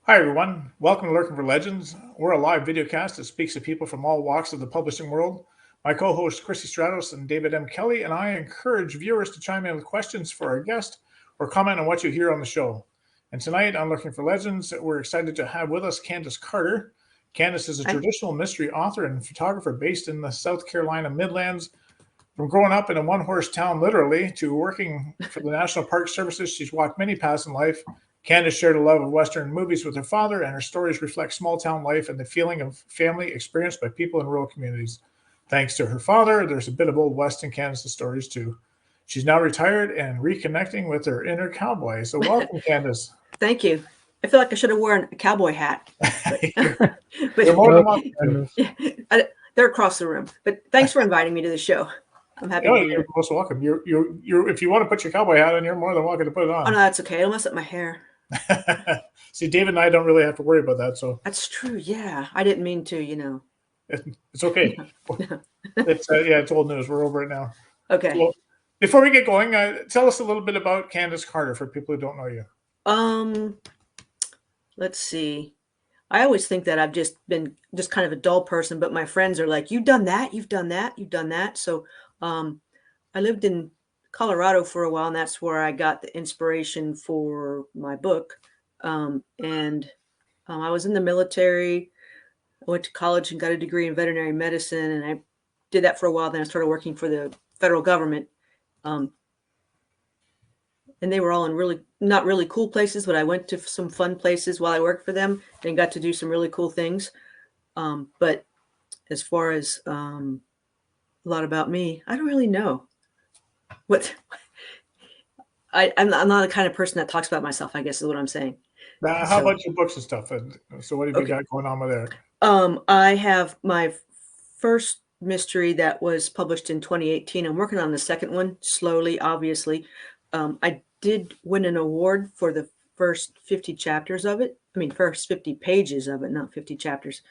Hi, everyone. Welcome to Lurking for Legends. We're a live videocast that speaks to people from all walks of the publishing world. My co-hosts Chrissy Stratos and David M. Kelly and I encourage viewers to chime in with questions for our guest or comment on what you hear on the show. And tonight on Lurking for Legends, we're excited to have with us Candace Carter. Candace is a Hi. traditional mystery author and photographer based in the South Carolina Midlands. From growing up in a one-horse town, literally, to working for the National Park Services, she's walked many paths in life. Candace shared a love of Western movies with her father, and her stories reflect small-town life and the feeling of family experienced by people in rural communities. Thanks to her father, there's a bit of Old West in Candace's stories, too. She's now retired and reconnecting with her inner cowboy. So welcome, Candace. Thank you. I feel like I should have worn a cowboy hat, but, you're, but more than Oh, welcome to. goodness. they're across the room. But thanks for inviting me to the show. I'm happy Oh, to be you're here. most welcome. You're. If you want to put your cowboy hat on, you're more than welcome to put it Oh on. no, that's okay. It'll mess up my hair. See, David and I don't really have to worry about that, so That's true. Yeah, I didn't mean to. it's okay. It's old news. We're over it now. Okay. So, before we get going, tell us a little bit about Candace Carter for people who don't know you. Let's see. I always think that I've just been just kind of a dull person, but my friends are like, "You've done that. You've done that. You've done that." So, I lived in Colorado for a while, and that's where I got the inspiration for my book. And I was in the military. I went to college and got a degree in veterinary medicine, and I did that for a while. Then I started working for the federal government, um, and they were all in really not really cool places, but I went to some fun places while I worked for them and got to do some really cool things. But as far as a lot about me, I don't really know what I'm not the kind of person that talks about myself, I guess is what I'm saying. Now, how So, about your books and stuff? And so, what have you okay. got going on with there? I have my first mystery that was published in 2018. I'm working on the second one slowly, obviously. I did win an award for the first 50 chapters of it. I mean, first 50 pages of it, not 50 chapters.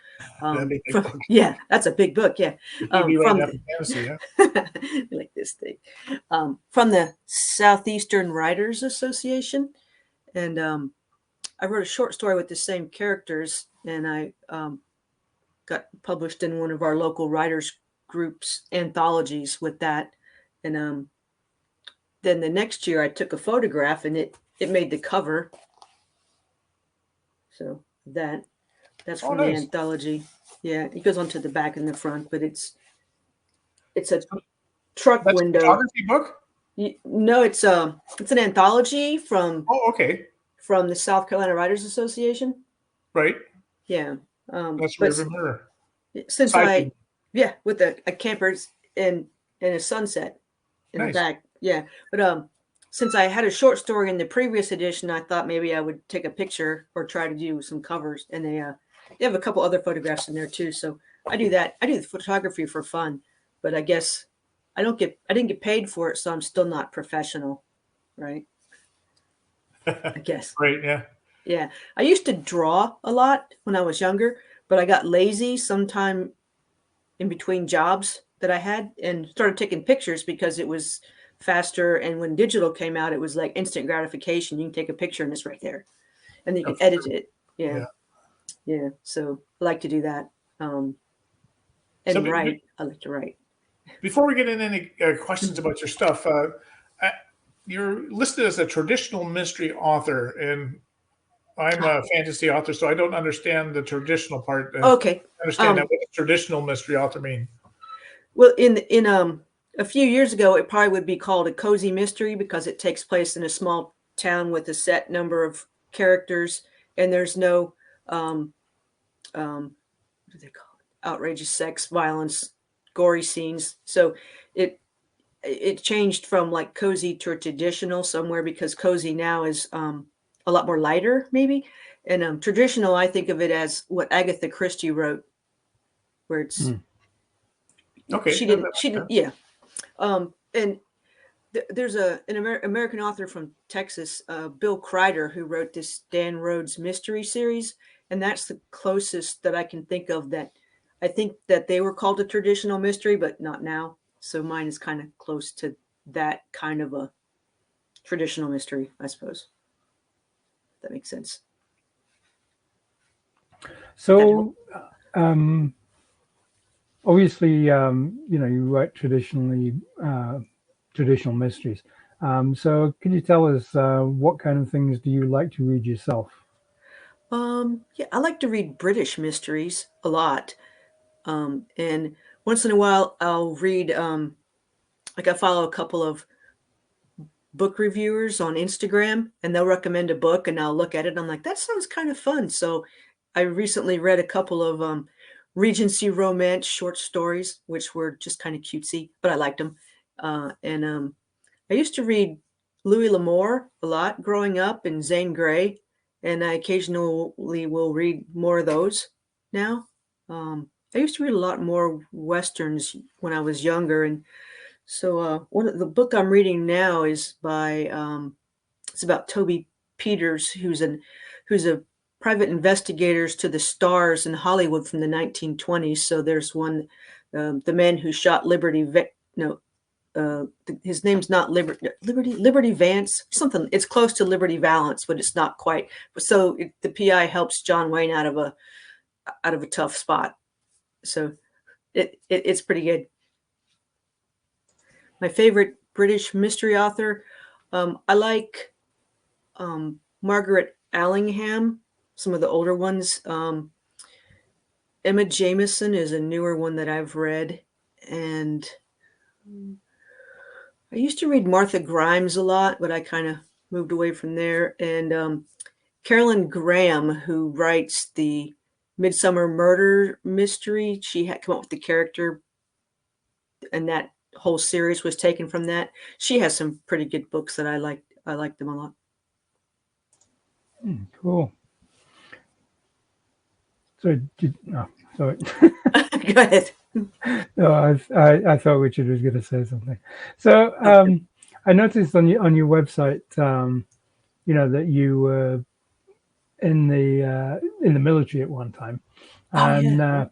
That'd be a big book. Yeah, that's a big book. Yeah. You'd be writing From that for fantasy, yeah? like this thing. From the Southeastern Writers Association. And I wrote a short story with the same characters, and I got published in one of our local writers groups anthologies with that. And then the next year I took a photograph, and it made the cover. So that's Oh, from the nice. anthology. Yeah, it goes onto the back and the front, but it's a truck That's a window. photography book? No, it's an anthology from Oh, okay. the South Carolina Writers Association. Right. Yeah. That's But Rearview Mirror. since Side view. with a campers and a sunset in the Nice. back. Yeah. But since I had a short story in the previous edition, I thought maybe I would take a picture or try to do some covers. And they have a couple other photographs in there too. So I do that. I do the photography for fun, but I guess I didn't get paid for it, so I'm still not professional, right? I guess. Right, yeah. Yeah. I used to draw a lot when I was younger, but I got lazy sometime in between jobs that I had and started taking pictures because it was faster. And when digital came out, it was like instant gratification. You can take a picture and it's right there, and then you Of can edit course. it. Yeah. Yeah. Yeah. So I like to do that. So And write. I like to write. before we get into any questions about your stuff, you're listed as a traditional mystery author, and I'm a fantasy author, so I don't understand the traditional part. Okay. I understand that. What does traditional mystery author mean? Well, in a few years ago, it probably would be called a cozy mystery because it takes place in a small town with a set number of characters, and there's no what do they call it? Outrageous sex, violence, gory scenes. So it changed from like cozy to traditional somewhere because cozy now is a lot more lighter, maybe. And traditional, I think of it as what Agatha Christie wrote, where it's Okay. she didn't, yeah. And there's an American author from Texas, Bill Kreider, who wrote this Dan Rhodes mystery series, and that's the closest that I can think of that I think that they were called a traditional mystery, but not now. So mine is kind of close to that kind of a traditional mystery, I suppose. If that makes sense. So, um, obviously, you write traditional mysteries. So, can you tell us what kind of things do you like to read yourself? Yeah, I like to read British mysteries a lot. And once in a while, I'll read, like I follow a couple of book reviewers on Instagram, and they'll recommend a book, and I'll look at it, and I'm like, that sounds kind of fun. So I recently read a couple of Regency romance short stories, which were just kind of cutesy, but I liked them. And I used to read Louis L'Amour a lot growing up and Zane Grey, and I occasionally will read more of those now. I used to read a lot more westerns when I was younger, and so one of the book I'm reading now is by it's about Toby Peters, who's a private investigators to the stars in Hollywood from the 1920s. So there's one, the man who shot no, his name's not Liberty Vance, something. It's close to Liberty Valance, but it's not quite. So the PI helps John Wayne out of a tough spot. So it's pretty good. My favorite British mystery author, I like Margaret Allingham, some of the older ones. Emma Jameson is a newer one that I've read, and I used to read Martha Grimes a lot, but I kind of moved away from there. And Carolyn Graham, who writes the Midsummer Murder Mystery, she had come up with the character, and that whole series was taken from that. She has some pretty good books that I like. I like them a lot. Cool. So, sorry. Go ahead. No, I thought Richard was going to say something. So, I noticed on your website, that you were in the military at one time, and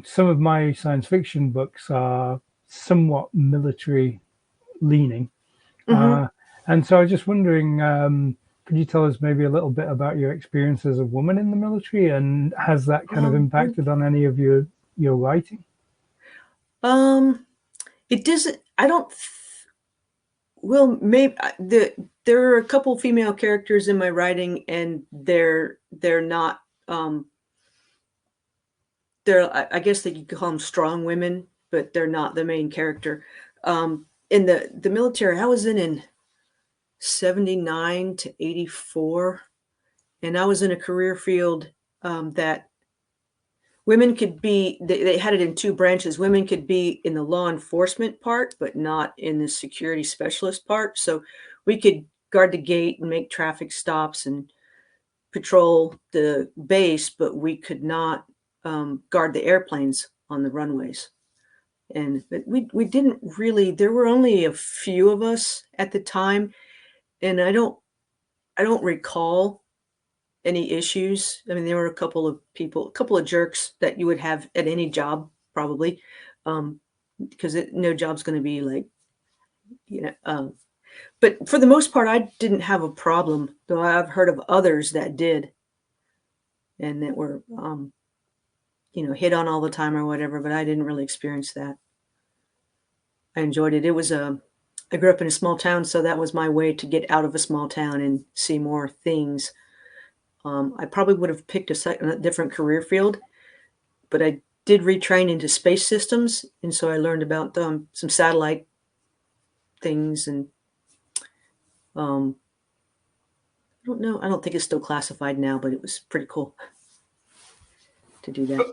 some of my science fiction books are somewhat military leaning, and so I was just wondering, could you tell us maybe a little bit about your experience as a woman in the military, and has that kind of impacted on any of your writing? It doesn't. I don't. Well, maybe there are a couple female characters in my writing, and they're not. I guess they could call them strong women, but they're not the main character. In the military, I was in 79 to 84, and I was in a career field that women could be. They had it in two branches. Women could be in the law enforcement part, but not in the security specialist part. So we could guard the gate and make traffic stops and patrol the base, but we could not guard the airplanes on the runways. And we didn't really. There were only a few of us at the time, and I don't recall any issues. I mean, there were a couple of people, a couple of jerks that you would have at any job, probably, because no job's going to be like, but for the most part, I didn't have a problem, though I've heard of others that did, and that were, hit on all the time or whatever, but I didn't really experience that. I enjoyed it. It was I grew up in a small town, so that was my way to get out of a small town and see more things. I probably would have picked a different career field, but I did retrain into space systems, and so I learned about some satellite things, and I don't know. I don't think it's still classified now, but it was pretty cool to do that.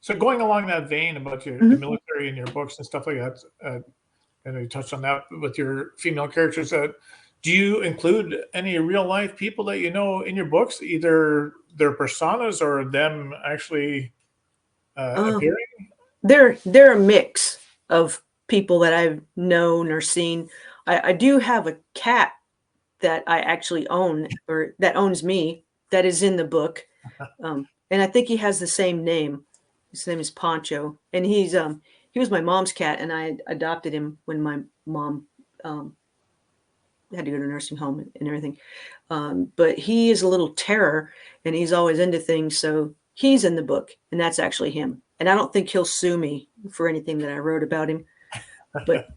So going along that vein about the military and your books and stuff like that, and you touched on that with your female characters. Do you include any real life people that you know in your books, either their personas or them actually appearing? They're a mix of people that I've known or seen. I do have a cat that I actually own, or that owns me, that is in the book, and I think he has the same name. His name is Poncho, and he was my mom's cat, and I adopted him when my mom had to go to a nursing home and everything. But he is a little terror, and he's always into things. So he's in the book, and that's actually him. And I don't think he'll sue me for anything that I wrote about him. But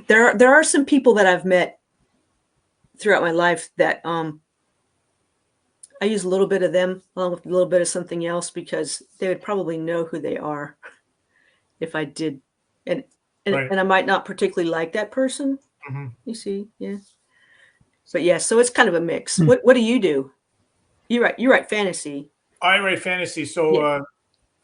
there are some people that I've met throughout my life that I use a little bit of them along with a little bit of something else, because they would probably know who they are if I did. And Right. and I might not particularly like that person. Mm-hmm. You see, yeah. But yeah, so it's kind of a mix. What do you do? You write fantasy. I write fantasy, so Yeah.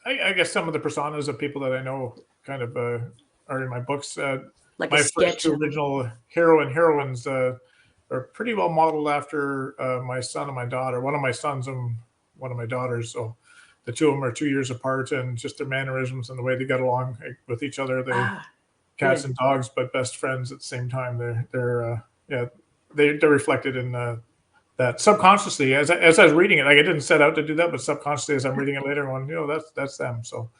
I guess some of the personas of people that I know kind of are in my books. Like My a first sketch two of original hero and heroines are pretty well modeled after my son and my daughter. One of my sons and one of my daughters. So the two of them are 2 years apart, and just their mannerisms and the way they got along with each other. They cats yeah. and dogs, but best friends at the same time. They're reflected in that subconsciously as I was reading it. Like I didn't set out to do that, but subconsciously as I'm reading it later on, that's them. So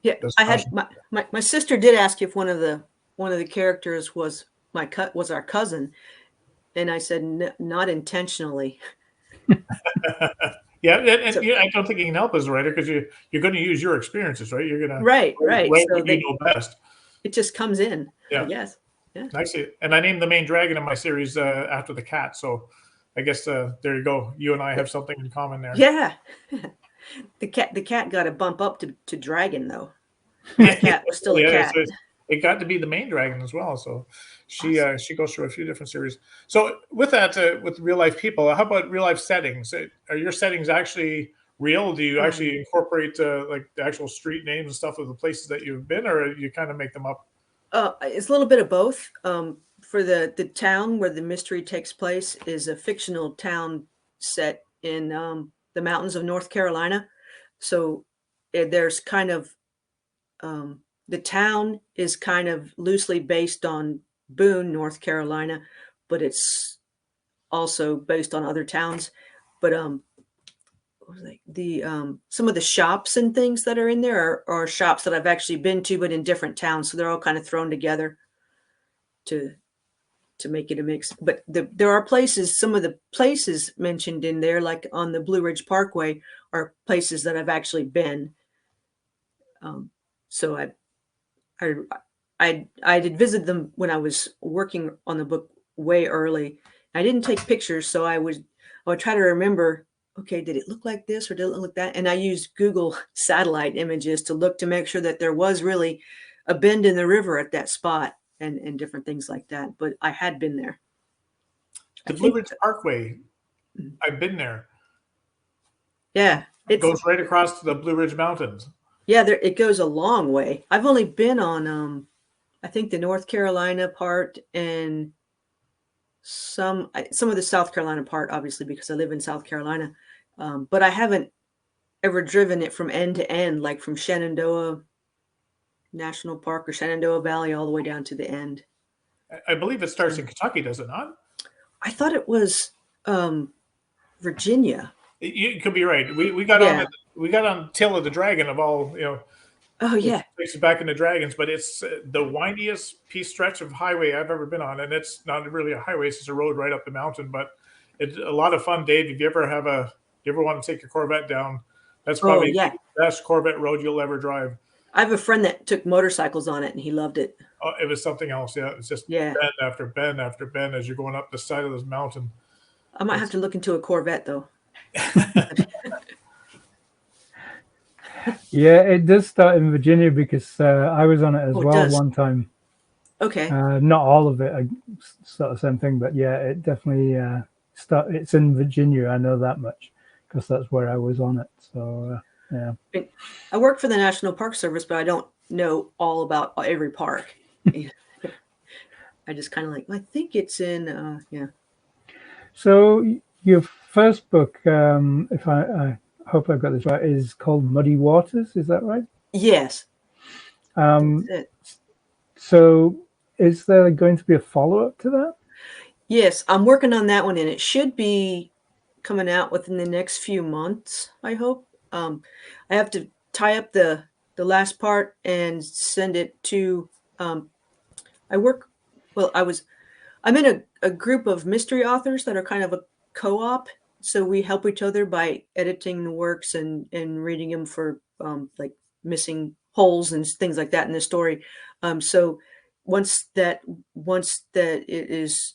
Yeah, that's I had my sister did ask if one of the characters was our cousin, and I said not intentionally. Yeah, and So, I don't think you can help as a writer because you're going to use your experiences, right? You're going to right. write So what you know best. it just comes in, Yeah. I guess. Yeah. I see it. And I named the main dragon in my series after the cat. So I guess there you go. You and I have something in common there. Yeah. The cat got a bump up to dragon though. My cat was still a cat. So it got to be the main dragon as well. So she goes through a few different series. So with that, with real life people, how about real life settings? Are your settings actually real? Do you actually incorporate like the actual street names and stuff of the places that you've been, or you kind of make them up? It's a little bit of both. For the town where the mystery takes place is a fictional town set in the mountains of North Carolina. So there's kind of the town is kind of loosely based on Boone, North Carolina, but it's also based on other towns. But some of the shops and things that are in there are shops that I've actually been to, but in different towns. So they're all kind of thrown together to make it a mix. But there are places, some of the places mentioned in there, like on the Blue Ridge Parkway, are places that I've actually been. So I did visit them when I was working on the book way early. I didn't take pictures, so I would try to remember, okay, did it look like this or did it look like that? And I used Google satellite images to look to make sure that there was really a bend in the river at that spot and different things like that. But I had been there. The Blue Ridge Parkway, I've been there. Yeah. It goes right across the Blue Ridge Mountains. Yeah, it goes a long way. I've only been on, I think the North Carolina part and some of the South Carolina part, obviously, because I live in South Carolina. But I haven't ever driven it from end to end, like from Shenandoah National Park or Shenandoah Valley all the way down to the end. I believe it starts in Kentucky, does it not? I thought it was Virginia. You could be right. We got on Tail of the Dragon of all, Oh yeah, places back in the Dragons, but it's the windiest stretch of highway I've ever been on, and it's not really a highway; it's just a road right up the mountain. But it's a lot of fun, Dave. If you ever want to take your Corvette down, that's probably the best Corvette road you'll ever drive. I have a friend that took motorcycles on it, and he loved it. Oh, it was something else. Yeah, it's just bend after bend after bend as you're going up the side of this mountain. I might have to look into a Corvette though. Yeah, it does start in Virginia because I was on it as well one time. Okay. Not all of it, sort of same thing, but yeah, it definitely it's in Virginia. I know that much because that's where I was on it. So yeah. I work for the National Park Service, but I don't know all about every park. I just kind of I think it's in So your first book, if I hope I've got this right, is called Muddy Waters. Is that right? Yes. So is there going to be a follow-up to that? Yes, I'm working on that one, and it should be coming out within the next few months, I hope. I have to tie up the last part and send it to I I'm in a group of mystery authors that are kind of a co-op. So we help each other by editing the works and reading them for like missing holes and things like that in the story. So once that it is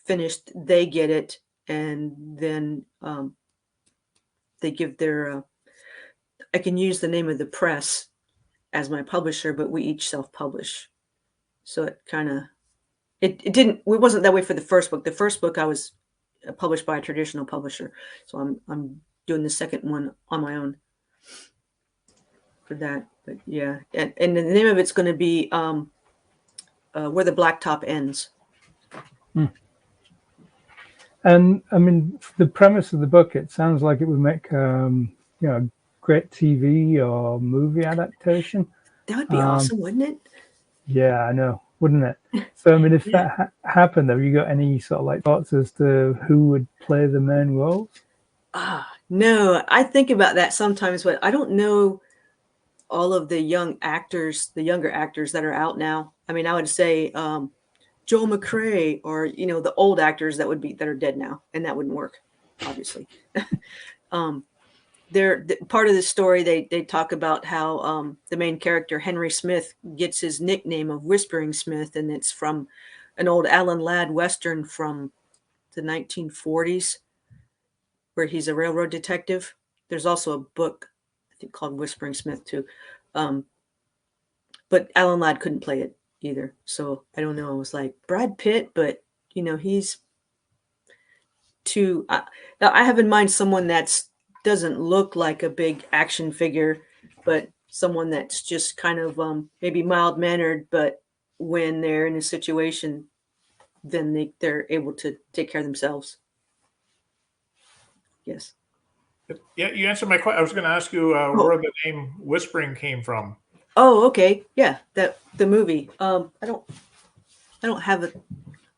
finished, they get it, and then they give their. I can use the name of the press as my publisher, but we each self-publish. So it kind of it wasn't that way for the first book. The first book I was published by a traditional publisher, so I'm doing the second one on my own for that. But yeah, and the name of it's going to be Where the Blacktop Ends. And I mean, the premise of the book, it sounds like it would make great TV or movie adaptation. That would be awesome, wouldn't it? Yeah, I know, wouldn't it? So I mean, if that happened, have you got any sort of like thoughts as to who would play the main roles? No, I think about that sometimes, but I don't know all of the young actors, the younger actors that are out now. I mean, I would say Joel McCrea, or the old actors that are dead now, and that wouldn't work, obviously. They're part of the story. They talk about how the main character Henry Smith gets his nickname of Whispering Smith, and it's from an old Alan Ladd Western from the 1940s, where he's a railroad detective. There's also a book, I think, called Whispering Smith too, but Alan Ladd couldn't play it either. So I don't know. I was like Brad Pitt, but he's too. I have in mind someone that's doesn't look like a big action figure, but someone that's just kind of maybe mild mannered, but when they're in a situation, then they're able to take care of themselves. Yes. Yeah, you answered my question. I was going to ask you where the name Whispering came from. Oh, okay. Yeah, the movie. I don't have it.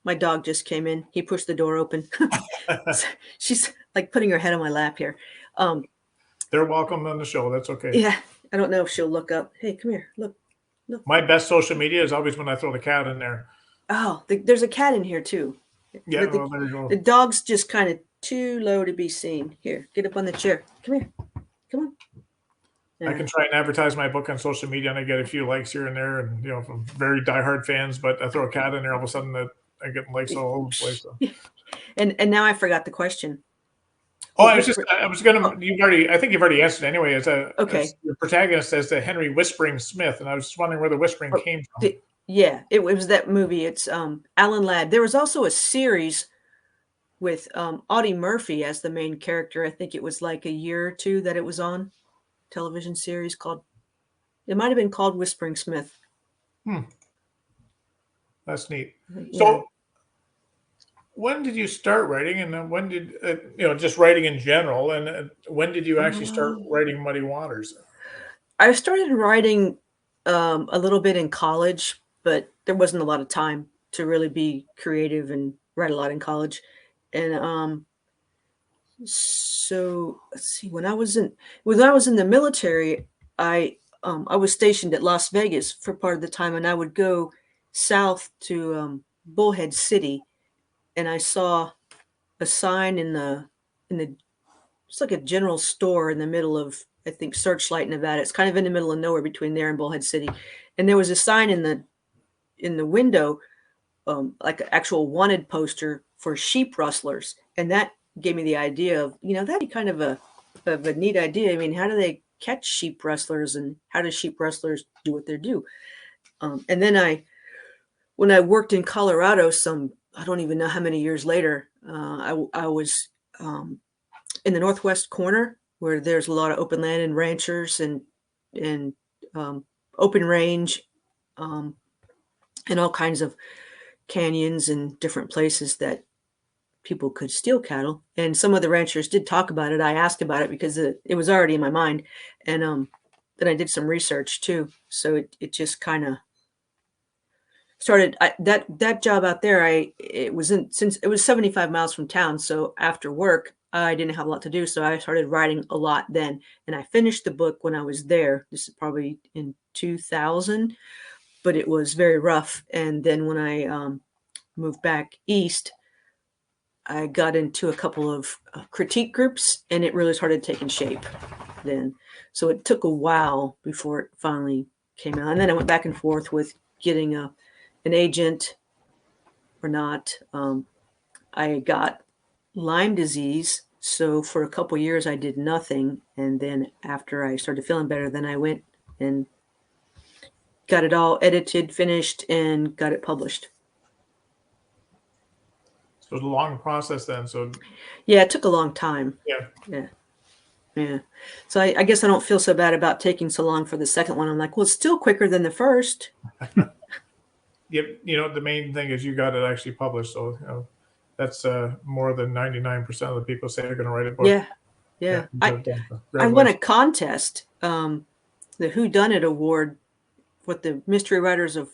My dog just came in. He pushed the door open. She's like putting her head on my lap here. They're welcome on the show. That's okay. Yeah, I don't know if she'll look up. Hey, come here. Look. My best social media is always when I throw the cat in there. Oh, there's a cat in here too. Yeah, well, there you go. The dog's just kind of too low to be seen. Here, get up on the chair. Come here. Come on. I can try and advertise my book on social media, and I get a few likes here and there, and from very diehard fans. But I throw a cat in there, all of a sudden that I get likes all over the place. So. And now I forgot the question. Oh, I think you've already answered anyway. Okay. As the protagonist says the Henry Whispering Smith, and I was just wondering where the whispering came from. Yeah, it was that movie. It's Alan Ladd. There was also a series with Audie Murphy as the main character. I think it was like a year or two that it was on. Television series it might have been called Whispering Smith. That's neat. Yeah. So when did you start writing, and when did just writing in general, and when did you actually start writing Muddy Waters? I started writing a little bit in college, but there wasn't a lot of time to really be creative and write a lot in college. And so let's see, when I was in the military, I was stationed at Las Vegas for part of the time, and I would go south to Bullhead City, and I saw a sign in the it's like a general store in the middle of, I think, Searchlight, Nevada. It's kind of in the middle of nowhere between there and Bullhead City, and there was a sign in the window, like an actual wanted poster for sheep rustlers, and that gave me the idea of, that'd be kind of a neat idea. I mean, how do they catch sheep rustlers, and how do sheep rustlers do what they do? And then when I worked in Colorado, I don't even know how many years later, I was in the northwest corner where there's a lot of open land and ranchers and open range, and all kinds of canyons and different places that people could steal cattle. And some of the ranchers did talk about it. I asked about it because it was already in my mind. And then I did some research too. So it just kind of started. That job out there, since it was 75 miles from town. So after work, I didn't have a lot to do. So I started writing a lot then. And I finished the book when I was there. This is probably in 2000, but it was very rough. And then when I moved back east, I got into a couple of critique groups, and it really started taking shape then. So it took a while before it finally came out. And then I went back and forth with getting an agent or not. I got Lyme disease. So for a couple years, I did nothing. And then after I started feeling better, then I went and got it all edited, finished, and got it published. So it was a long process then. So yeah, it took a long time. Yeah. So I guess I don't feel so bad about taking so long for the second one. I'm like, well, it's still quicker than the first. Yep. The main thing is you got it actually published. So that's more than 99% of the people say they're going to write a book. Yeah. I won a contest, the Whodunit Award with the Mystery Writers of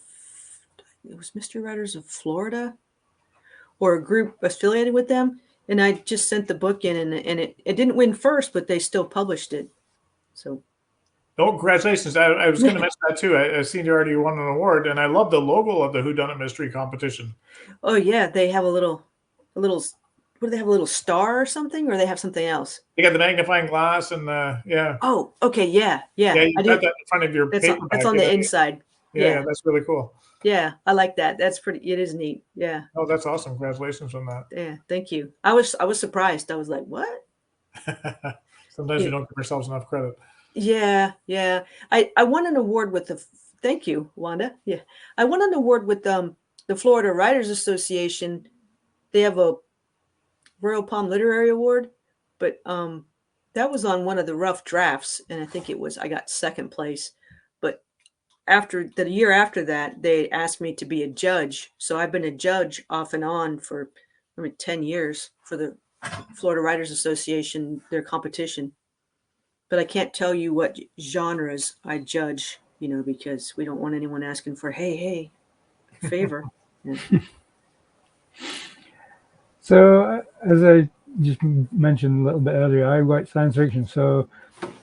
Florida, or a group affiliated with them. And I just sent the book in, and it didn't win first, but they still published it. So. Oh, congratulations. I was going to mention that too. I seen you already won an award, and I love the logo of the Whodunit Mystery Competition. Oh yeah, they have a little, what do they have, a little star or something, or they have something else? They got the magnifying glass and yeah. Oh, okay, yeah. Yeah, you got that in front of your paperback. That's on the inside. Yeah, that's really cool. Yeah, I like that. That's pretty. It is neat. Yeah. Oh, that's awesome! Congratulations on that. Yeah, thank you. I was surprised. I was like, what? Sometimes we don't give ourselves enough credit. Yeah. I won an award with the. Thank you, Wanda. Yeah, I won an award with the Florida Writers Association. They have a Royal Palm Literary Award, but that was on one of the rough drafts, and I think I got second place. But after the year after that, they asked me to be a judge. So I've been a judge off and on for 10 years for the Florida Writers Association, their competition. But I can't tell you what genres I judge, because we don't want anyone asking for, hey, favor. Yeah. So as I just mentioned a little bit earlier, I write science fiction. So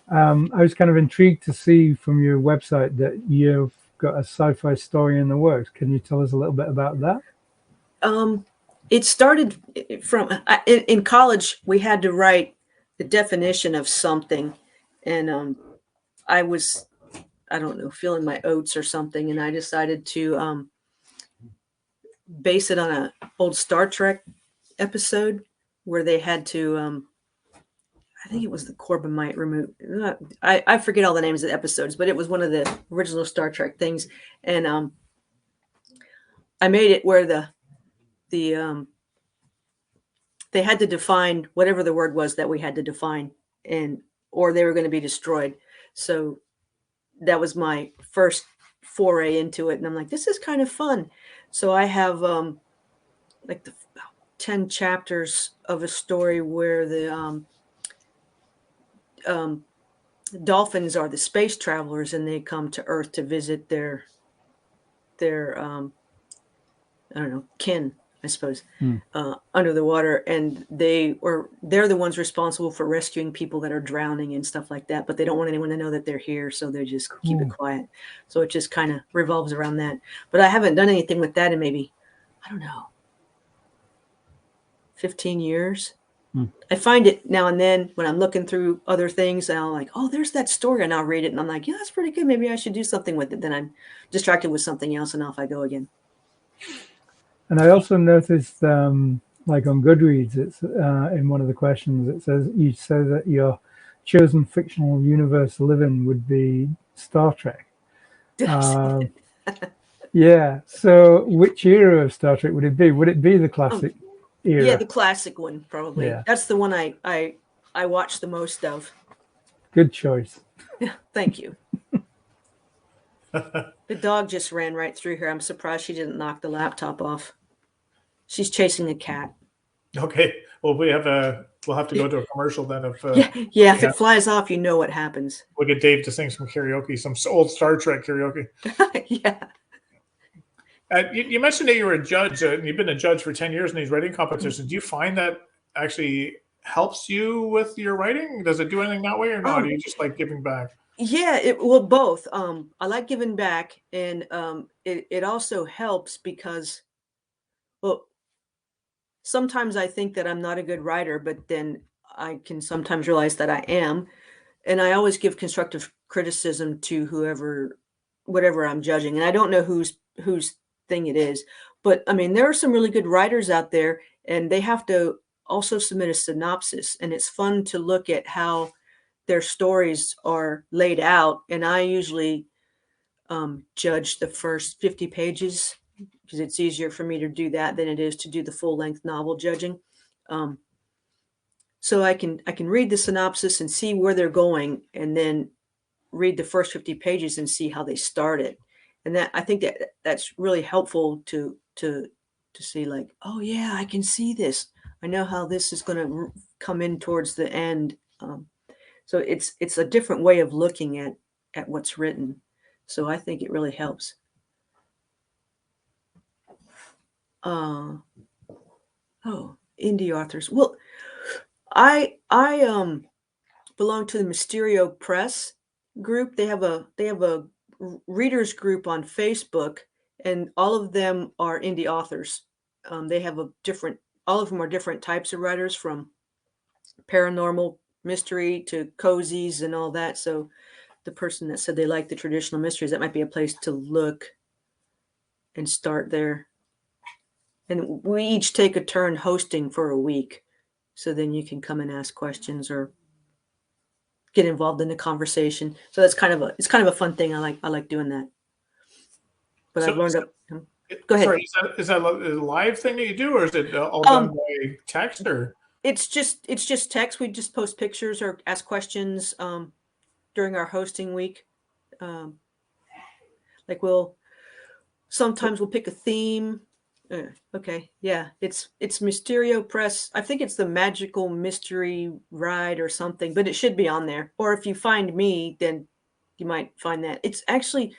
I was kind of intrigued to see from your website that you've got a sci-fi story in the works. Can you tell us a little bit about that? It started from in college. We had to write the definition of something, and I was, I don't know, feeling my oats or something, and I decided to base it on an old Star Trek episode where they had to I think it was the Corbomite remove. I forget all the names of the episodes, but it was one of the original Star Trek things. And I made it where they had to define whatever the word was that we had to define, or they were going to be destroyed. So that was my first foray into it. And I'm like, this is kind of fun. So I have like the 10 chapters of a story where the dolphins are the space travelers, and they come to Earth to visit their I don't know, kin, I suppose, under the water, and they're the ones responsible for rescuing people that are drowning and stuff like that. But they don't want anyone to know that they're here, so they just keep it quiet. So it just kind of revolves around that. But I haven't done anything with that in maybe, I don't know, 15 years. I find it now and then when I'm looking through other things, and I'm like, oh, there's that story, and I'll read it, and I'm like, yeah, that's pretty good. Maybe I should do something with it. Then I'm distracted with something else, and off I go again. And I also noticed, like on Goodreads, it's in one of the questions, it says you say that your chosen fictional universe to live in would be Star Trek. Yeah. So which era of Star Trek would it be? Would it be the classic era? Yeah, the classic one, probably. Yeah. That's the one I watch the most of. Good choice. Yeah, thank you. The dog just ran right through here. I'm surprised she didn't knock the laptop off. She's chasing a cat. Okay. Well, we'll have to go to a commercial then. If it flies off, you know what happens. We'll get Dave to sing some karaoke, some old Star Trek karaoke. Yeah. You mentioned that you were a judge, and you've been a judge for 10 years in these writing competitions. Do you find that actually helps you with your writing? Does it do anything that way or not? Or do you just like giving back? Yeah, both. I like giving back, and it also helps because Well, sometimes I think that I'm not a good writer, but then I can sometimes realize that I am. And I always give constructive criticism to whatever I'm judging. And I don't know whose thing it is, but I mean, there are some really good writers out there, and they have to also submit a synopsis. And it's fun to look at how their stories are laid out. And I usually judge the first 50 pages because it's easier for me to do that than it is to do the full length novel judging. So I can read the synopsis and see where they're going, and then read the first 50 pages and see how they started. And that, I think that's really helpful to see, like, oh yeah, I can see this. I know how this is going to come in towards the end. So it's a different way of looking at what's written. So I think it really helps. Oh, indie authors. Well, I belong to the Mysterio Press group. They have a readers group on Facebook, and all of them are indie authors. They have all of them are different types of writers, from paranormal mystery to cozies and all that. So the person that said they like the traditional mysteries, that might be a place to look and start there. And we each take a turn hosting for a week. So then you can come and ask questions or get involved in the conversation. So that's it's kind of a fun thing. I like doing that. But I've learned go ahead. Sorry, is that a live thing that you do, or is it all done by text? Or it's just text. We just post pictures or ask questions during our hosting week. Like sometimes we'll pick a theme. Okay, yeah, it's Mysterio Press. I think it's the Magical Mystery Ride or something, but it should be on there. Or if you find me, then you might find that. It's actually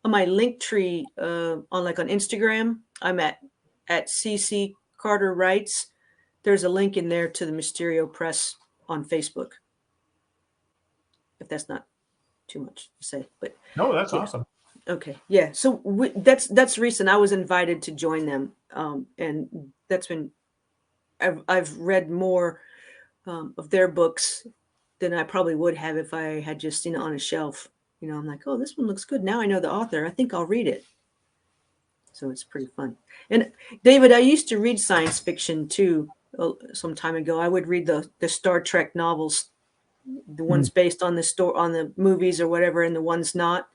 on my link tree on Instagram. I'm at CC Carter Writes. There's a link in there to the Mysterio Press on Facebook. If that's not too much to say, but no, that's awesome. Okay, yeah. So that's recent. I was invited to join them, and that's been. I've read more of their books than I probably would have if I had just seen it on a shelf. You know, I'm like, oh, this one looks good. Now I know the author. I think I'll read it. So it's pretty fun. And David, I used to read science fiction too. Some time ago, I would read the Star Trek novels, the ones based on the movies or whatever, and the ones not.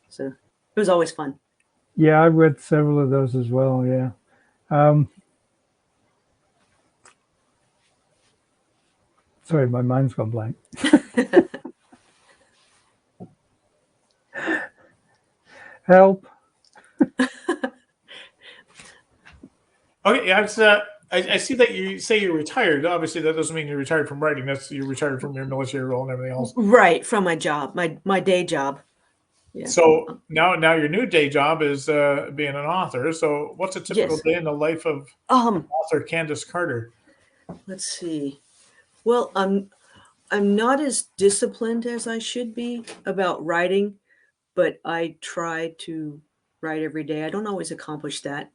So it was always fun. Yeah, I've read several of those as well. Yeah. Sorry, my mind's gone blank. Help. Okay, I see that you say you're retired. Obviously, that doesn't mean you're retired from writing. You're retired from your military role and everything else. Right, from my job, my day job. Yeah. So now your new day job is being an author. So what's a typical day in the life of author Candace Carter? Let's see. Well, I'm not as disciplined as I should be about writing, but I try to write every day. I don't always accomplish that.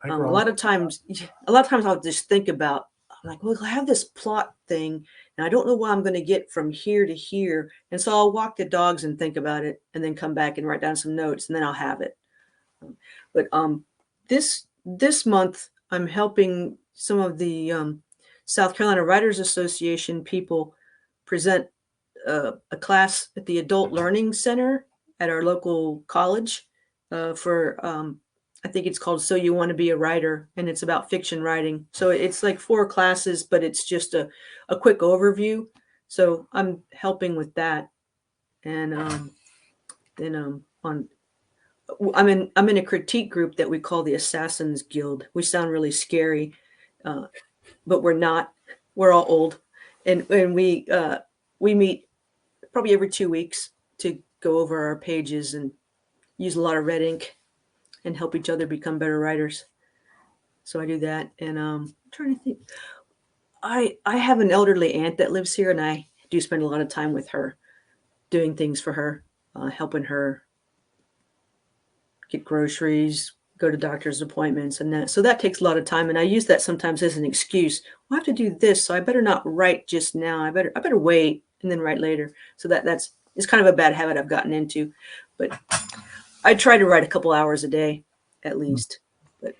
A lot of times I'll just think about, I'm like, well, I have this plot thing and I don't know what I'm going to get from here to here. And so I'll walk the dogs and think about it and then come back and write down some notes and then I'll have it. But this month I'm helping some of the South Carolina Writers Association people present a class at the Adult Learning Center at our local college for I think it's called So You Want to Be a Writer, and it's about fiction writing. So it's like 4 classes, but it's just a quick overview. So I'm helping with that. And then I'm in a critique group that we call the Assassins Guild. We sound really scary, but we're not. We're all old. And we meet probably every 2 weeks to go over our pages and use a lot of red ink and help each other become better writers. So I do that. And I'm trying to think. I have an elderly aunt that lives here, and I do spend a lot of time with her, doing things for her, helping her get groceries, go to doctor's appointments and that. So that takes a lot of time. And I use that sometimes as an excuse. Well, I have to do this, so I better not write just now. I better wait and then write later. So it's kind of a bad habit I've gotten into. But I try to write a couple hours a day at least. But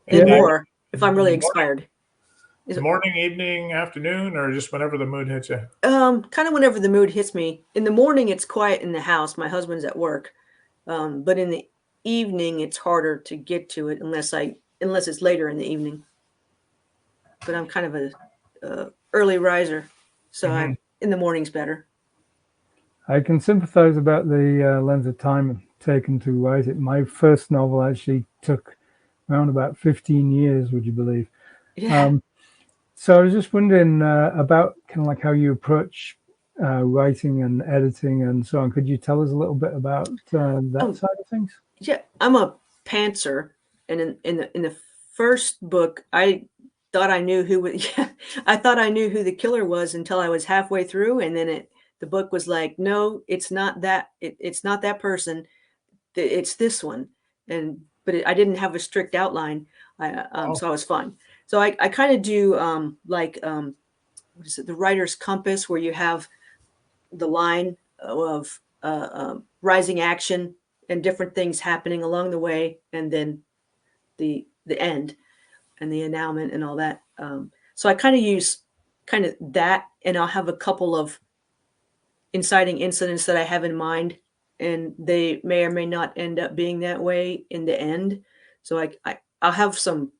and more if I'm really inspired. Morning, evening, afternoon, or just whenever the mood hits you? Kind of whenever the mood hits me. In the morning, it's quiet in the house. My husband's at work. But in the evening, it's harder to get to it unless it's later in the evening. But I'm kind of a early riser, so in the morning's better. I can sympathize about the length of time taken to write it. My first novel actually took around about 15 years, would you believe? Yeah. So I was just wondering about kind of like how you approach writing and editing and so on. Could you tell us a little bit about that side of things? Yeah, I'm a pantser, and in the first book, I thought I knew who the killer was until I was halfway through, and then the book was like, no, it's not that. It's not that person. It's this one, but I didn't have a strict outline, so I was fine. So I kind of do what is it, the writer's compass, where you have the line of rising action and different things happening along the way, and then the end and the announcement and all that. So I kind of use that, and I'll have a couple of inciting incidents that I have in mind, and they may or may not end up being that way in the end. So I'll have some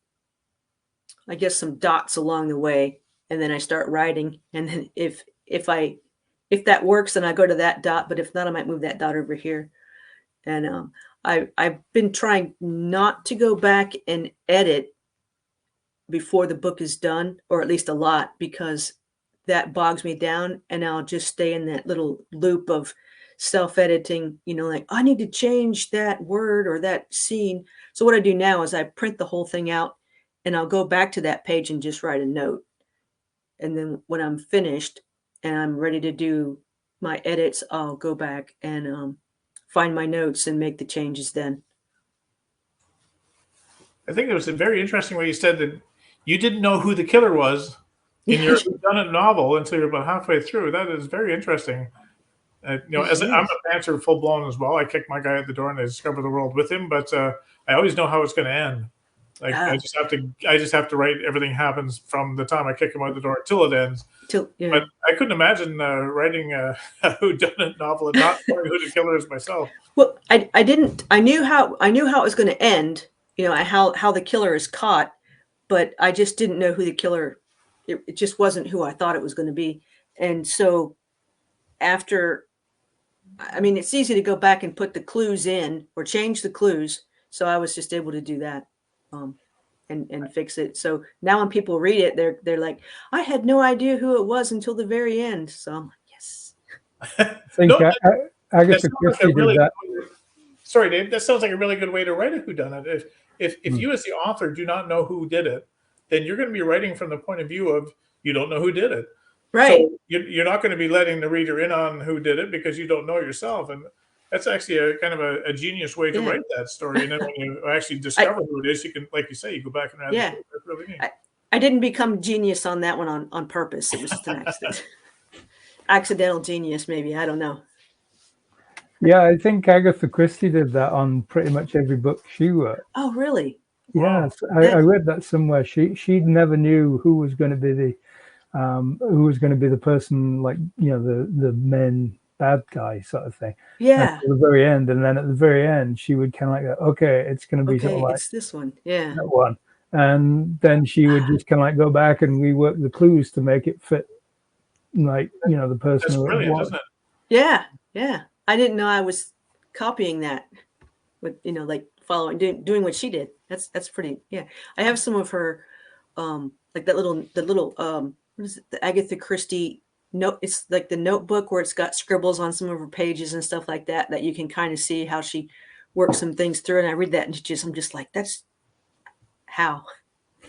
dots along the way, and then I start writing. And then if that works, then I go to that dot. But if not, I might move that dot over here. And I've been trying not to go back and edit before the book is done, or at least a lot, because that bogs me down, and I'll just stay in that little loop of self-editing, like I need to change that word or that scene. So what I do now is I print the whole thing out, and I'll go back to that page and just write a note. And then when I'm finished and I'm ready to do my edits, I'll go back and find my notes and make the changes then. I think it was a very interesting way you said that you didn't know who the killer was in your whodunit novel until you're about halfway through. That is very interesting. As I'm a pantser full blown as well. I kick my guy at the door and I discover the world with him, but I always know how it's going to end. Like I just have to write everything happens from the time I kick him out the door till it ends. But I couldn't imagine writing a whodunit novel and not knowing who the killer is myself. Well, I didn't. I knew how it was going to end. How the killer is caught, but I just didn't know who the killer. It just wasn't who I thought it was going to be. And so after, it's easy to go back and put the clues in or change the clues. So I was just able to do that. And fix it. So now when people read it, they're like, I had no idea who it was until the very end. So I'm like, yes. I think Agatha Christie did that. Sorry, Dave. That sounds like a really good way to write a whodunit. If you as the author do not know who did it, then you're going to be writing from the point of view of you don't know who did it. Right. So you're not going to be letting the reader in on who did it because you don't know yourself. And that's actually a kind of a genius way to write that story. And then when you actually discover who it is, you can, like you say, you go back and add the story. That's really neat. I didn't become genius on that one on purpose. It was just an accident. Accidental genius, maybe. I don't know. Yeah, I think Agatha Christie did that on pretty much every book she wrote. Oh, really? Yes, I read that somewhere. She never knew who was going to be the person, like the main bad guy sort of thing. Yeah. At the very end, and then at the very end, she would kind of like, okay, it's going to be sort of like it's this one, yeah, that one, and then she would just kind of like go back and rework the clues to make it fit, like the person. That's brilliant, isn't it? Yeah. I didn't know I was copying that, with like following, doing what she did. That's pretty. Yeah, I have some of her, like the little what is it? The Agatha Christie. No, it's like the notebook where it's got scribbles on some of her pages and stuff like that you can kind of see how she works some things through. And I read that and I'm just like, that's how.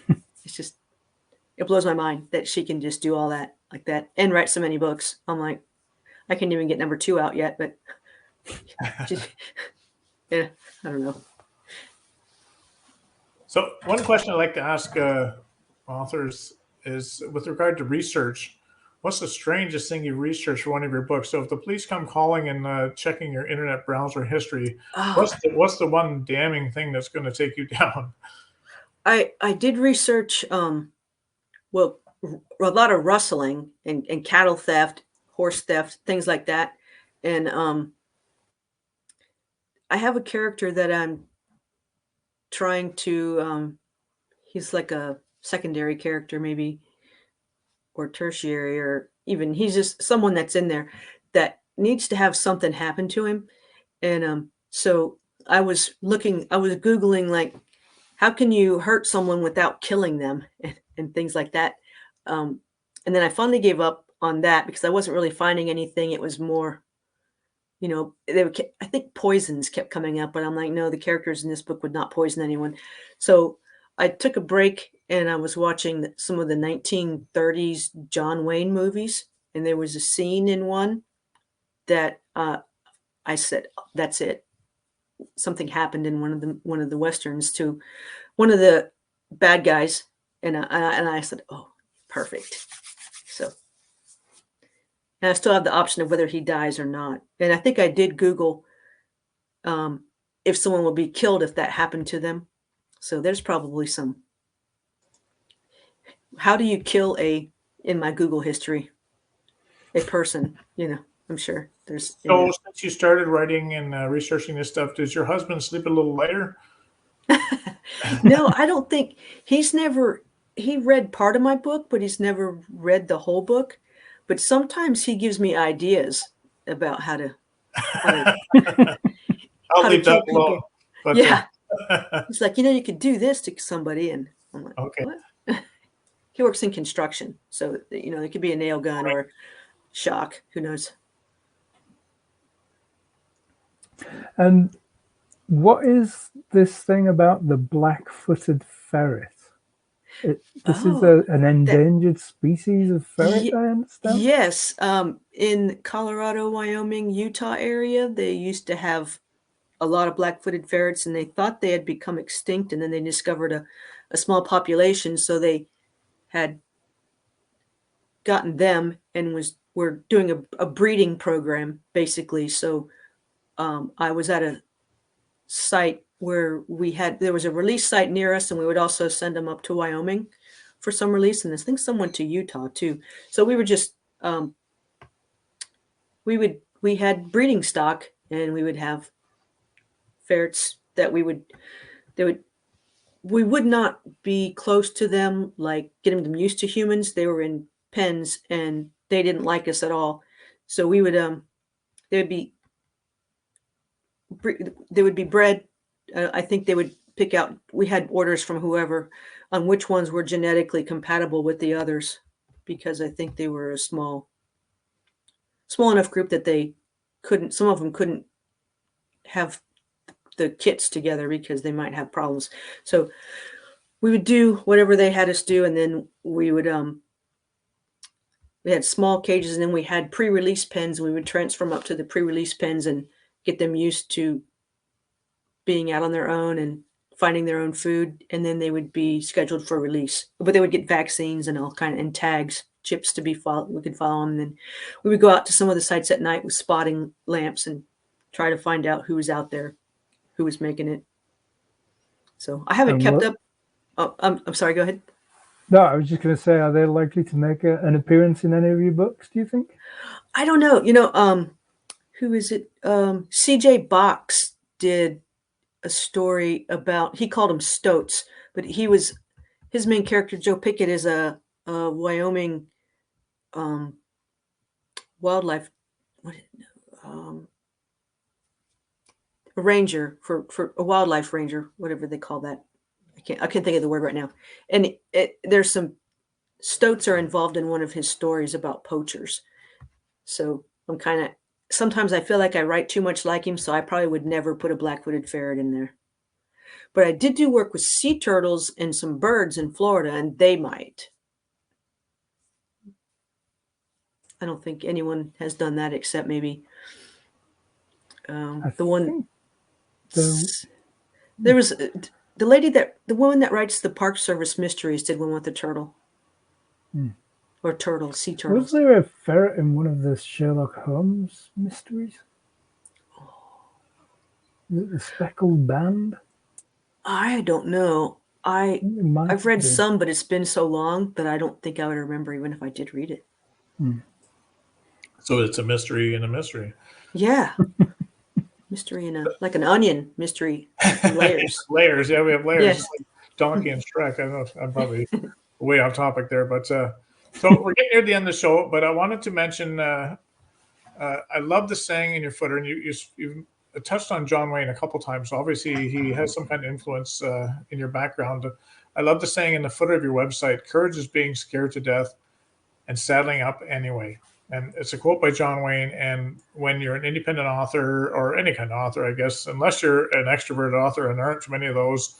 It blows my mind that she can just do all that like that and write so many books. I'm like, I can't even get number 2 out yet, but I don't know. So one question I like to ask authors is with regard to research. What's the strangest thing you researched for one of your books? So if the police come calling and checking your internet browser history, Oh, what's the one damning thing that's going to take you down? I did research, well, a lot of rustling and cattle theft, horse theft, things like that. And I have a character that I'm trying to, he's like a secondary character, maybe, or tertiary, or even he's just someone that's in there that needs to have something happen to him. And so I was Googling, like, how can you hurt someone without killing them, and things like that. Um, and then I finally gave up on that because I wasn't really finding anything. It was more, I think poisons kept coming up, but I'm like, no, the characters in this book would not poison anyone. So I took a break and I was watching some of the 1930s John Wayne movies. And there was a scene in one that I said, that's it. Something happened in one of the westerns to one of the bad guys, and I said, oh, perfect. So, and I still have the option of whether he dies or not. And I think I did Google if someone will be killed if that happened to them. So there's probably some. How do you kill in my Google history, a person? I'm sure there's. So since you started writing and researching this stuff, does your husband sleep a little lighter? No, I don't think he read part of my book, but he's never read the whole book. But sometimes he gives me ideas about how to I'll leave kill that alone. people. But, Yeah. He's like, you could do this to somebody. And I'm like, okay. What? He works in construction. So, it could be a nail gun or shock. Who knows? And what is this thing about the black-footed ferret? This is an endangered species of ferret, I understand? Yes. In Colorado, Wyoming, Utah area, they used to have a lot of black-footed ferrets, and they thought they had become extinct, and then they discovered a small population, so they had gotten them and were doing a breeding program, basically. So I was at a site where there was a release site near us, and we would also send them up to Wyoming for some release, and I think some went to Utah too. So we were just we had breeding stock, and we would have ferrets that we would not be close to them, like getting them used to humans. They were in pens and they didn't like us at all. So we would they would be bred. I think they would pick out, we had orders from whoever on which ones were genetically compatible with the others, because I think they were a small enough group that some of them couldn't have the kits together because they might have problems. So we would do whatever they had us do, and then we would we had small cages, and then we had pre-release pens, and we would transfer them up to the pre-release pens and get them used to being out on their own and finding their own food, and then they would be scheduled for release. But they would get vaccines and all and tags, chips to be followed. We could follow them, and then we would go out to some of the sites at night with spotting lamps and try to find out who was out there, who was making it. So I haven't kept up. Oh, I'm sorry. Go ahead. No, I was just going to say, are they likely to make an appearance in any of your books, do you think? I don't know. Who is it? C.J. Box did a story about, he called them stoats, but his main character, Joe Pickett, is a Wyoming wildlife, a ranger for a wildlife ranger, whatever they call that. I can't think of the word right now. And there's some stoats are involved in one of his stories about poachers. So I'm sometimes I feel like I write too much like him, so I probably would never put a black-footed ferret in there. But I did do work with sea turtles and some birds in Florida, and they might. I don't think anyone has done that except maybe the one. There was the woman that writes the Park Service mysteries did one with the turtle. Or turtles, sea turtles. Was there a ferret in one of the Sherlock Holmes mysteries? Is it the Speckled Band? I don't know. I've read some, but it's been so long that I don't think I would remember even if I did read it. So it's a mystery in a mystery. Yeah. Mystery in a, like an onion mystery. Layers. Layers, yeah, we have layers. Yeah. It's like Donkey and Shrek. I know I'm probably way off topic there, but so we're getting near the end of the show, but I wanted to mention I love the saying in your footer, and you've touched on John Wayne a couple times. So obviously, he has some kind of influence in your background. I love the saying in the footer of your website: "Courage is being scared to death and saddling up anyway." And it's a quote by John Wayne. And when you're an independent author or any kind of author, I guess, unless you're an extroverted author, and there aren't too many of those,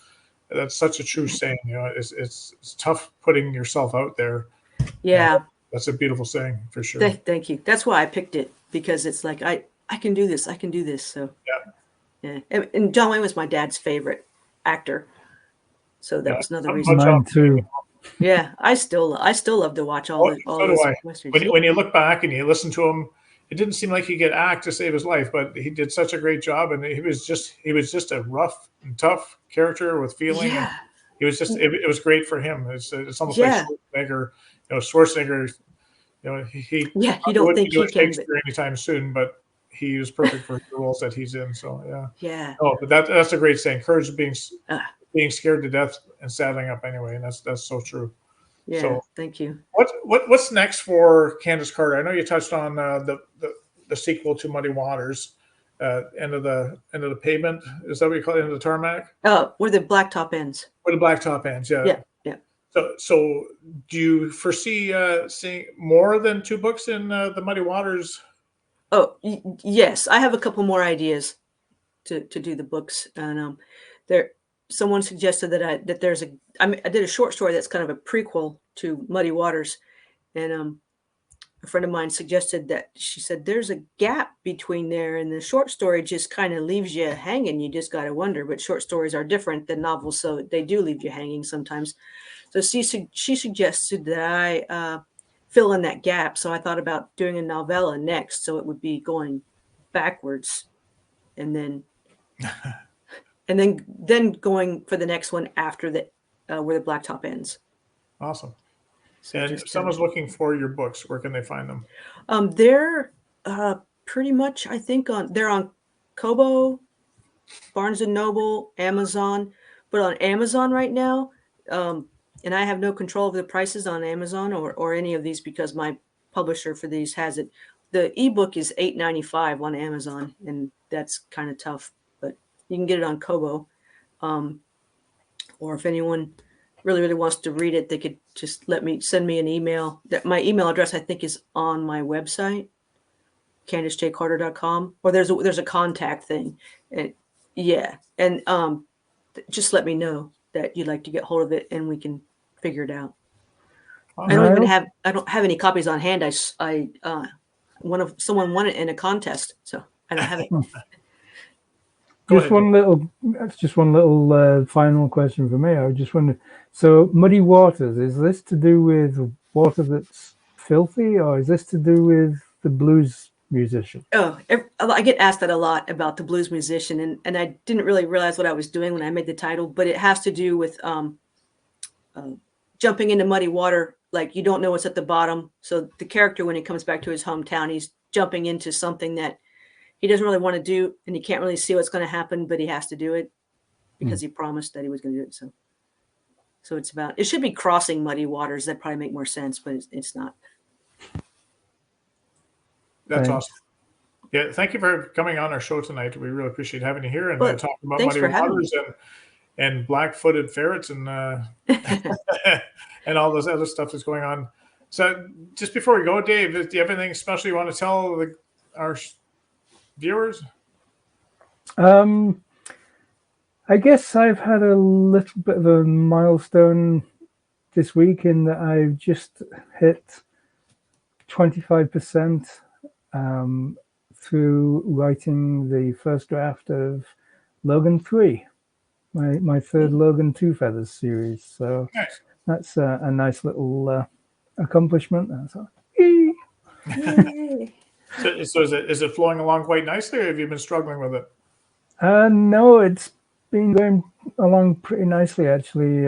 that's such a true saying. You know, it's tough putting yourself out there. Yeah. That's a beautiful saying for sure. Thank you. That's why I picked it, because it's like I can do this. I can do this. So yeah. And John Wayne was my dad's favorite actor, so that was another reason. Mine too. Yeah, I still love to watch all those westerns. When you look back and you listen to him, it didn't seem like he could act to save his life, but he did such a great job, and he was just a rough and tough character with feeling. Yeah. He was just it was great for him. It's almost like Schwarzenegger. Schwarzenegger. He you don't think he can Shakespeare anytime soon, but he was perfect for the roles that he's in. So yeah. Oh, but that's a great saying. Courage of being scared to death and saddling up anyway, and that's so true. Yeah, so, thank you. What's next for Candace Carter? I know you touched on the sequel to Muddy Waters, end of the pavement. Is that what you call it? End of the tarmac? Where the Blacktop ends. Where the Blacktop ends, yeah. Yeah. So do you foresee seeing more than 2 books in the Muddy Waters? Oh, yes. I have a couple more ideas to do the books, and someone suggested that I did a short story that's kind of a prequel to Muddy Waters, and a friend of mine suggested that, she said there's a gap between there, and the short story just kind of leaves you hanging. You just got to wonder. But short stories are different than novels, so they do leave you hanging sometimes. So she suggested that I fill in that gap. So I thought about doing a novella next, so it would be going backwards, and then then going for the next one after the where the Blacktop ends. Awesome. So and if someone's looking for your books, where can they find them? They're pretty much, I think, they're on Kobo, Barnes and Noble, Amazon, but on Amazon right now. And I have no control of the prices on Amazon or any of these, because my publisher for these has it. The ebook is $8.95 on Amazon, and that's kind of tough. But you can get it on Kobo, or if anyone really wants to read it, they could just send me an email. My email address, I think, is on my website, CandaceJCarter.com, or there's a contact thing, and just let me know that you'd like to get hold of it, and we can figure it out. I don't have any copies on hand. Someone won it in a contest, so I don't have it. Just one little final question for me. I just wonder, so Muddy Waters, is this to do with water that's filthy, or is this to do with the blues musician? Oh, I get asked that a lot about the blues musician, and I didn't really realize what I was doing when I made the title, but it has to do with jumping into muddy water, like you don't know what's at the bottom. So the character, when he comes back to his hometown, he's jumping into something that he doesn't really want to do, and he can't really see what's going to happen, but he has to do it because he promised that he was going to do it. So it should be crossing muddy waters. That probably make more sense, but it's not. That's awesome. Yeah, thank you for coming on our show tonight. We really appreciate having you here and talking about Muddy Waters and Black-Footed Ferrets and and all this other stuff that's going on. So just before we go, Dave, do you have anything special you want to tell our viewers? I guess I've had a little bit of a milestone this week in that I've just hit 25% through writing the first draft of Logan 3. my third Logan Two Feathers series. So Nice. that's a nice little accomplishment. So, yay. Yay. So is it flowing along quite nicely, or have you been struggling with it? No, it's been going along pretty nicely actually.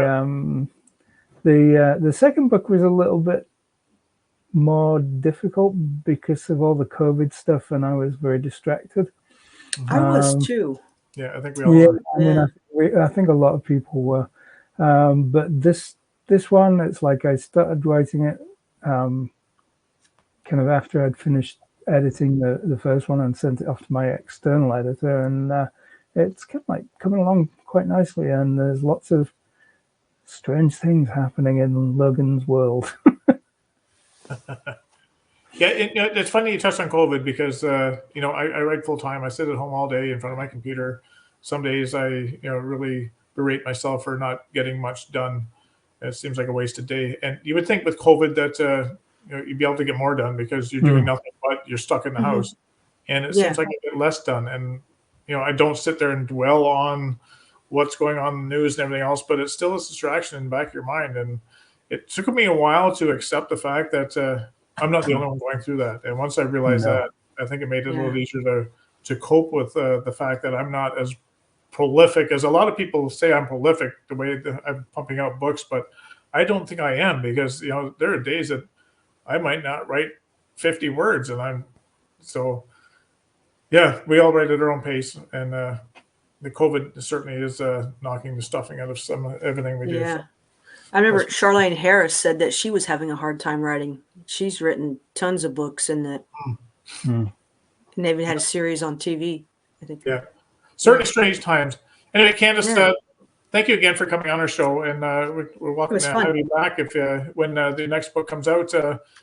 The second book was a little bit more difficult because of all the COVID stuff, and I was very distracted. I was too. Yeah, I think we all Yeah, are. I mean, I think a lot of people were, but this one, it's like I started writing it kind of after I'd finished editing the first one and sent it off to my external editor, and it's kind of like coming along quite nicely, and there's lots of strange things happening in Logan's world. Yeah, it's funny you touched on COVID because I write full time. I sit at home all day in front of my computer. Some days I really berate myself for not getting much done. It seems like a wasted day. And you would think with COVID that you'd be able to get more done because you're doing nothing but you're stuck in the house. And it seems like I get less done. And I don't sit there and dwell on what's going on in the news and everything else, but it's still a distraction in the back of your mind. And it took me a while to accept the fact that I'm not the only one going through that. And once I realized that, I think it made it a little easier to cope with the fact that I'm not as prolific as a lot of people say I'm prolific the way that I'm pumping out books, but I don't think I am because there are days that I might not write 50 words, and we all write at our own pace, and the COVID certainly is knocking the stuffing out of everything we do. Yeah. I remember Charlene Harris said that she was having a hard time writing. She's written tons of books, and that and they even had a series on TV, I think. Yeah. Certainly strange times. Anyway, Candace, thank you again for coming on our show, and we're welcome to have you back if when the next book comes out.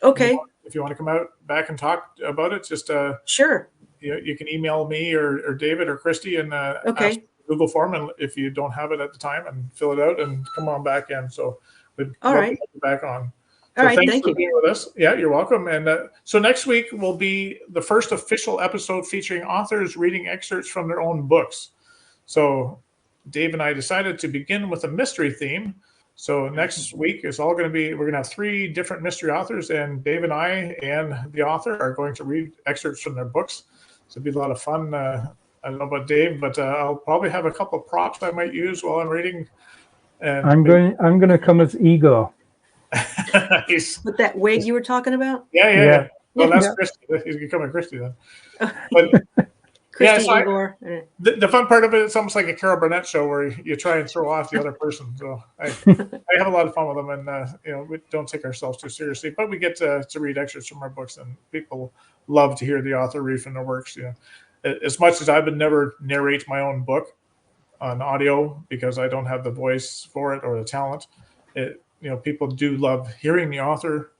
Okay. If you want to come out back and talk about it, just sure. You can email me or David or Christy and ask Google form, and if you don't have it at the time, and fill it out and come on back in. So we'd love to have you back on. So all right, thanks thank for you. being with us. Yeah, you're welcome. And so next week will be the first official episode featuring authors reading excerpts from their own books. So Dave and I decided to begin with a mystery theme. So next week is all going to be, we're going to have 3 different mystery authors, and Dave and I and the author are going to read excerpts from their books. So it'll be a lot of fun. I don't know about Dave, but I'll probably have a couple of props I might use while I'm reading. And I'm going to come as Igor. With that wig you were talking about? Yeah. Well, that's Christy. He's becoming Christy then. But Christy, Igor. The fun part of it, it's almost like a Carol Burnett show where you try and throw off the other person. So I have a lot of fun with them, and we don't take ourselves too seriously, but we get to read excerpts from our books, and people love to hear the author read from their works. As much as I would never narrate my own book on audio because I don't have the voice for it or the talent, people do love hearing the author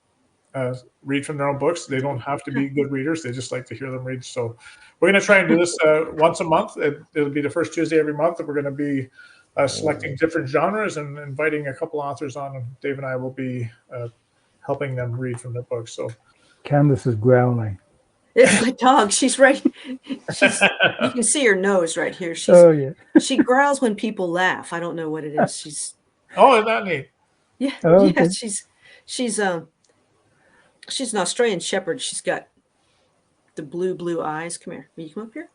read from their own books. They don't have to be good readers. They just like to hear them read. So we're going to try and do this once a month. It'll be the first Tuesday every month. We're going to be selecting different genres and inviting a couple authors on. And Dave and I will be helping them read from their books. So Candace is growling. It's my dog. She's right. You can see her nose right here. She growls when people laugh. I don't know what it is. She's isn't that neat? Yeah. Okay. She's an Australian Shepherd. She's got the blue eyes. Come here. Will you come up here?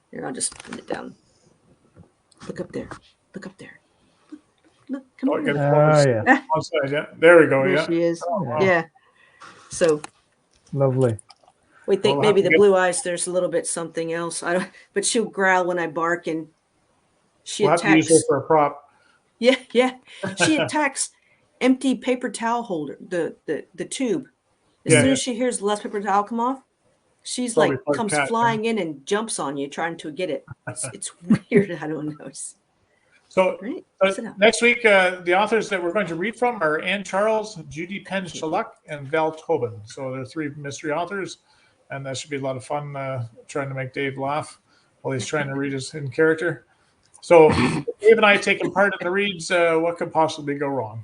Here, I'll just put it down. Look up there. Look up there. Look. Come on. Yeah. One side, yeah. There we go. There yeah. she is. Oh, wow. Yeah. So lovely. We think maybe the blue eyes, there's a little bit something else. I don't. But she'll growl when I bark, and she attacks. Have to use her for a prop. Yeah. She attacks empty paper towel holder, the tube. As soon as she hears the last paper towel come off, she's comes flying in and jumps on you trying to get it. It's weird. I don't know. So next week, the authors that we're going to read from are Anne Charles, Judy Penn-Shaluk, and Val Tobin. So they're 3 mystery authors, and that should be a lot of fun trying to make Dave laugh while he's trying to read his hidden character. So Dave and I taking part in the reads, what could possibly go wrong?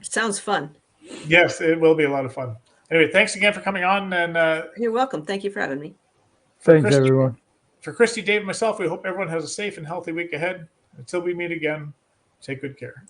Sounds fun. Yes, it will be a lot of fun. Anyway, thanks again for coming on. And you're welcome. Thank you for having me. Thanks, everyone. For Christy, Dave, and myself, we hope everyone has a safe and healthy week ahead. Until we meet again, take good care.